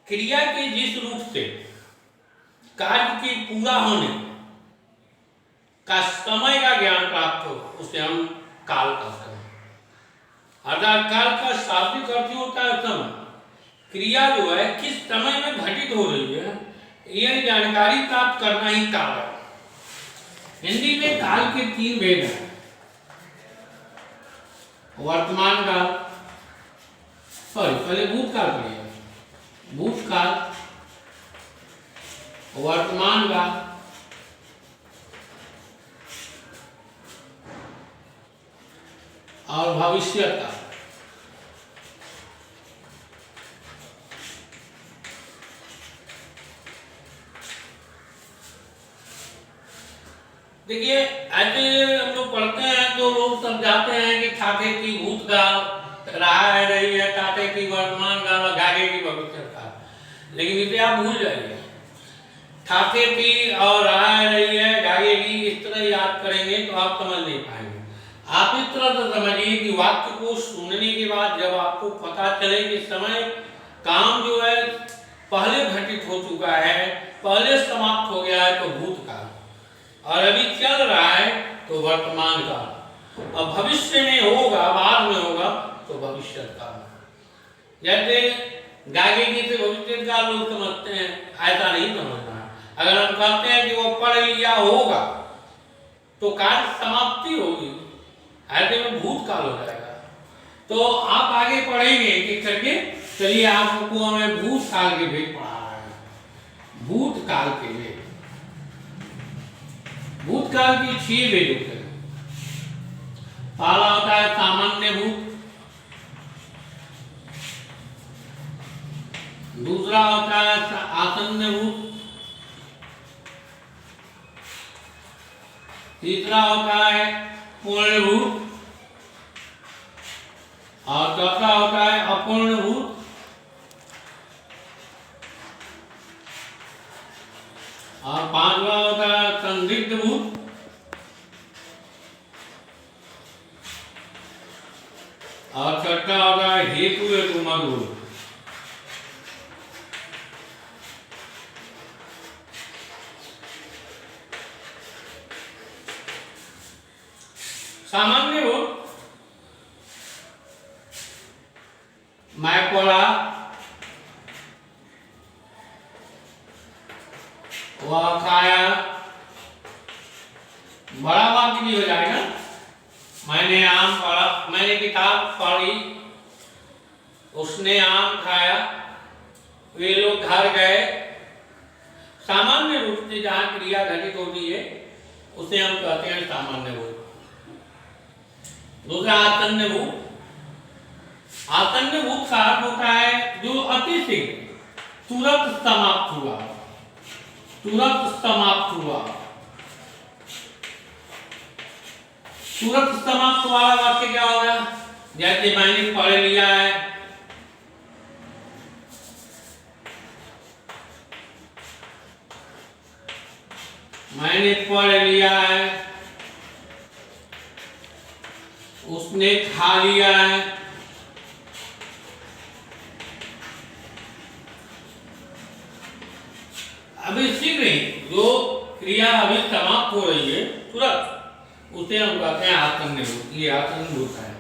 क्रिया के जिस रूप से कार्य के पूरा होने का समय का ज्ञान प्राप्त हो उसे हम काल कहते हैं। अर्थात काल का शाब्दिक अर्थ होता है समय। क्रिया जो है किस समय में घटित हो रही है यह जानकारी प्राप्त करना ही काल है। हिंदी में काल के 3 भेद हैं। वर्तमान काल, पहले भूतकाल करिए, भूतकाल, वर्तमान काल और भविष्य काल। देखिए ऐसे हम लोग पढ़ते हैं तो लोग समझाते हैं कि ठाके की भूतकाल रहा है रही है, ठाके की वर्तमान काल, आगे की भविष्य काल। लेकिन इसे आप भूल जाइए। ठाके की और रहा है रही है, आगे की इस तरह याद करेंगे तो आप समझ नहीं पाएंगे। आप इस तरह से समझिए कि वाक्य को सुनने के बाद जब आपको पता चले कि समय काम जो है पहले घटित हो चुका है, पहले समाप्त हो गया है तो भूतकाल, और अभी चल रहा है तो वर्तमान काल, अब भविष्य में होगा, बाद में होगा तो भविष्य काल। जैसे गागे की से भविष्य काल लोग समझते हैं, ऐसा नहीं समझना है। अगर हम कहते हैं कि वो पढ़ लिया होगा तो कार्य समाप्ति होगी, ऐसे में भूतकाल हो जाएगा। तो आप आगे पढ़ेंगे कि करके चलिए आपको हमें भूतकाल के भेद पढ़ा रहा है। भूतकाल के भेद, भूतकाल की 6 भेद होते हैं। पहला होता है सामान्य भूत, दूसरा होता है आसन्न भूत, तीसरा होता है पूर्ण भूत और चौथा होता है अपूर्ण भूत, और पांचवा होता है संदिग्ध भूत, और छठा होता है हेतु हेतुमत भूत। सामान्य भूत मैं पढ़ा, वह खाया, बड़ा वाक्य भी हो जाएगा। मैंने आम पढ़ा, मैंने किताब पढ़ी, उसने आम खाया, वे लोग घर गए। सामान्य रूप से जहाँ क्रिया घटित होती है उसे हम कहते हैं सामान्य भूत। दूसरा आसन्न भूत, आसन्न भूत का अर्थ होता है जो अति शीघ्र तुरंत समाप्त हुआ, तुरंत समाप्त हुआ। तुरंत समाप्त वाला वाक्य क्या होगा? जैसे मैंने पढ़ लिया है, मैंने पढ़ लिया है, उसने खा लिया है। अभी शीघ्र ही जो क्रिया अभी समाप्त हो रही है तुरंत, उसे हम कहते हैं आसन्न भूत। ये आसन्न भूत है।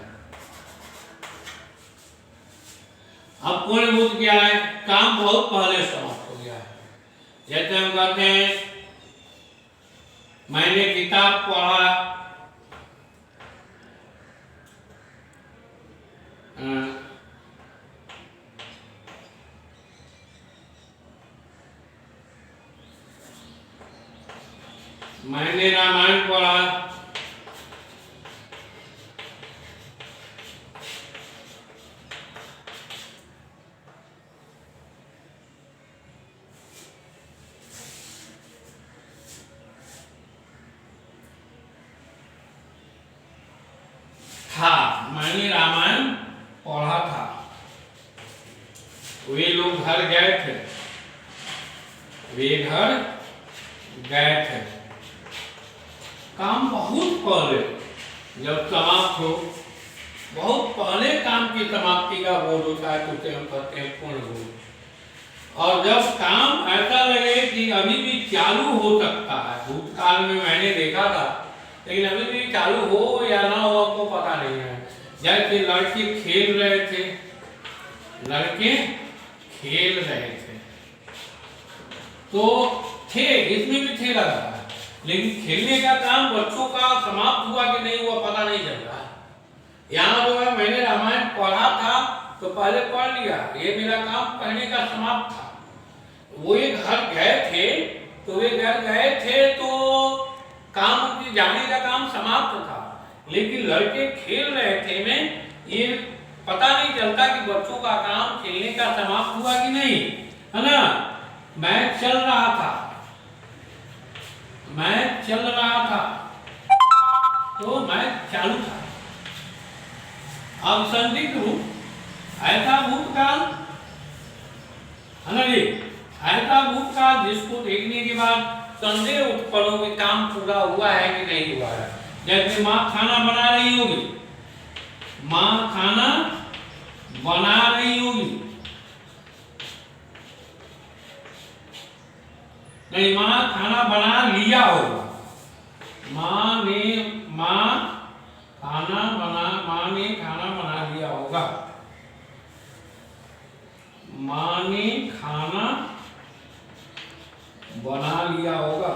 अब पूर्ण भूत क्या है? काम बहुत पहले समाप्त हो गया है। जैसे हम कहते हैं मैंने किताब पढ़ा, मैंने रामायण पढ़ा, था, मैंने रामायण पढ़ा था, वे लोग घर गए थे, वे घर गए थे। काम बहुत पहले जब समाप्त हो, बहुत पहले काम की समाप्ति का बोध होता है तो उसे हम कहते हैं पूर्ण भूत। और जब काम ऐसा लगे कि अभी भी चालू हो सकता है, भूतकाल में मैंने देखा था, लेकिन अभी भी चालू हो या ना हो आपको पता नहीं है। जैसे लड़के खेल रहे थे, लड़के खेल रहे थे तो थे, इसमें भी थे लगा है, लेकिन खेलने का काम बच्चों का समाप्त हुआ कि नहीं हुआ पता नहीं चल रहा है। यहाँ जो है मैंने रामायण पढ़ा था तो पहले पढ़ लिया, ये मेरा काम पढ़ने का समाप्त था। वो एक घर गए थे, तो वे घर गए थे तो काम उनकी जाने का काम समाप्त था, लेकिन लड़के खेल रहे थे में ये पता नहीं चलता कि बच्चों का काम खेलने का समाप्त हुआ कि नहीं, है ना। मैच चल रहा था, मैच चल रहा था तो मैच चालू था। अब संदिग्ध रूप ऐसा भूतकाल, है ना जी, ऐसा भूतकाल जिसको देखने के बाद संदेह उत्पन्न हो कि काम पूरा हुआ है कि नहीं हुआ है। जैसे माँ खाना बना रही होगी, माँ खाना बना रही होगी, नहीं माँ खाना बना लिया होगा, माँ ने खाना बना लिया होगा, माँ ने खाना बना लिया होगा,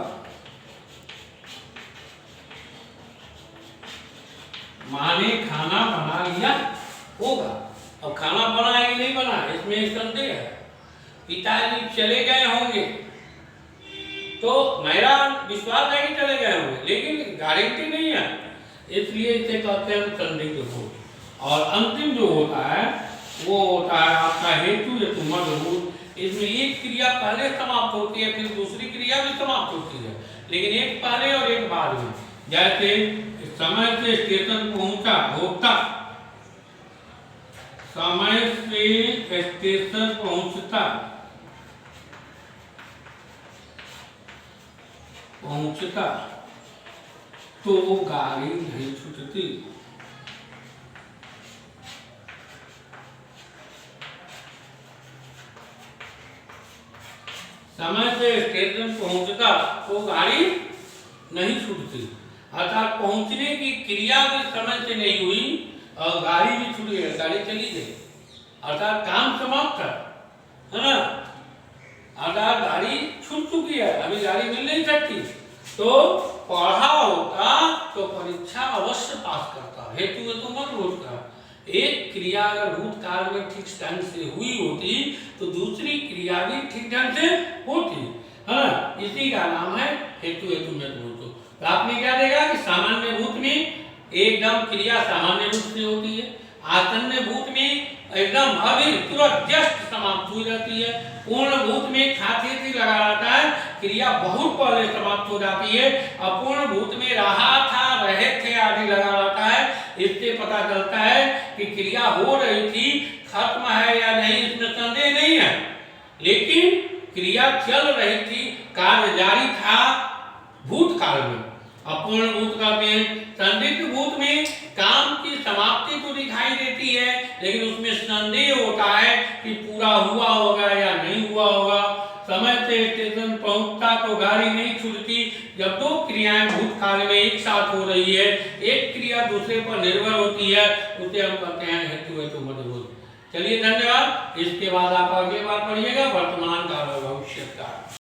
माँ ने खाना बना लिया होगा। अब खाना बना है कि नहीं बना, इसमें संदेह है। पिताजी चले गए होंगे तो मेरा विश्वास है कि चले गए होंगे, लेकिन गारंटी नहीं है, इसलिए इसे कहते हैं संदिग्ध भूत। और अंतिम जो होता है वो होता है आपका हेतु हेतु मदभूत। इसमें एक क्रिया पहले समाप्त होती है, फिर दूसरी क्रिया भी समाप्त होती है, लेकिन एक पहले और एक बाद में। जैसे समय से स्टेशन पहुंचा होता, समय से स्टेशन पहुंचता, तो वो गाड़ी नहीं छूटती। समय से स्टेशन पहुंचता तो गाड़ी नहीं छूटती, अर्थात पहुंचने की क्रिया भी समय से नहीं हुई और गाड़ी भी छूट गई, गाड़ी चली गई, अर्थात काम समाप्त है ना, अर्थात गाड़ी छूट चुकी है, अभी गाड़ी मिल नहीं सकती। तो पढ़ा होता तो परीक्षा अवश्य पास करता। हेतु है तो मत होता। एक क्रिया अगर भूतकाल में ठीक ढंग से हुई होती तो दूसरी क्रिया भी ठीक ढंग से होती, है ना। इसी का नाम है हेतु हेतु में भूत। तो आपने क्या देखा कि सामान्य भूत में एकदम क्रिया सामान्य रूप से होती है, आसन्न भूत में एकदम अभी तुरंत जस्ट समाप्त हो जाती है, पूर्ण भूत में खाते थी लगा रहता है, क्रिया बहुत पहले समाप्त हो जाती है, अपूर्ण भूत में रहा था रहे थे आदि लगा रहता है। इससे पता चलता है कि क्रिया हो रही थी, खत्म है या नहीं इसमें संदेह नहीं है, लेकिन क्रिया चल रही थी, कार्य जारी था भूतकाल में। अपूर्ण भूत का संदिग्ध भूत में काम की समाप्ति तो दिखाई देती है, लेकिन उसमें संदेह होता है कि पूरा हुआ होगा या नहीं हुआ होगा। समय से स्टेशन पहुंचता तो गाड़ी नहीं छूटती। जब दो क्रियाएं भूतकाल में एक साथ हो रही है, एक क्रिया दूसरे पर निर्भर होती है, उसे हम कहते हैं हेतु हेतु मदभूत। चलिए धन्यवाद। इसके बाद आप अगली बार पढ़िएगा वर्तमान काल और भविष्य काल।